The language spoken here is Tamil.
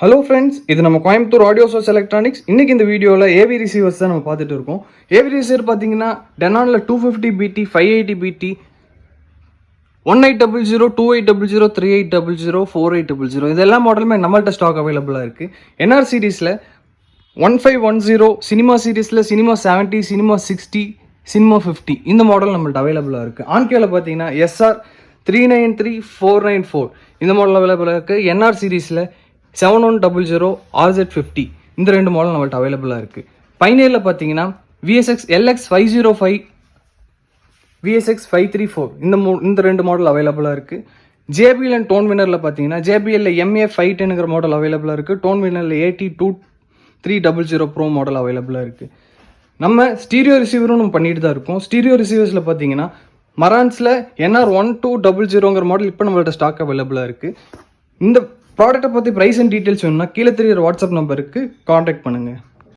ஹலோ ஃப்ரெண்ட்ஸ், இது நம்ம கோயம்புத்தூர் ஆடியோ சோர்ஸ் எலக்ட்ரானிக்ஸ். இன்றைக்கி இந்த வீடியோவில் ஏவி ரிசீவர்ஸ் தான் நம்ம பார்த்துட்டு இருக்கோம். ஏவி ரிசீவர் பார்த்தீங்கன்னா டெனானில் 250 BT, 580 BT, 1800, 2800, 3800, 4800 இது எல்லா மாடலுமே நம்மள்ட்ட ஸ்டாக் அவைலபிளாக இருக்குது. என்ஆர் சீரீஸில் 1510, சினிமா சீரீஸில் சினிமா 70, சினிமா 60, சினிமா 50 இந்த மாடல் நம்மள்ட்ட அவைலபிளாக இருக்குது. ஆன்கேவில் பார்த்தீங்கன்னா SR 393, 494 இந்த மாடல் அவைலபிளாக இருக்குது. என்ஆர் சீரீஸில் 7100, RZ50 இந்த ரெண்டு மாடல் நம்மள்ட்ட அவைலபிளாக இருக்குது. பைனியரில் பார்த்தீங்கன்னா VSX LX 505, VSX 534 இந்த ரெண்டு மாடல் அவைலபிளாக இருக்குது. JBL அண்ட் டோன் வினரில் பார்த்தீங்கன்னா JBL MA 510ங்கிற மாடல் அவைலபிளாக இருக்குது. டோன் வினரில் AT2300 Pro மாடல் அவைலபிளாக இருக்குது. நம்ம ஸ்டீரியோ ரிசீவரும் நம்ம பண்ணிட்டு தான் இருக்கோம். ஸ்டீரியோ ரிசீவர்ஸில் பார்த்தீங்கன்னா மரான்ஸில் NR 1200ங்கிற மாடல் இப்போ நம்மள்ட்ட ஸ்டாக் அவைலபிளாக இருக்குது. இந்த ப்ராடக்ட்டை பற்றி ப்ரைஸ் அண்ட் டீட்டெயில்ஸ் வேணும்னா கீழே தெரியுற வாட்ஸ்அப் நம்பருக்கு காண்டாக்ட் பண்ணுங்கள்.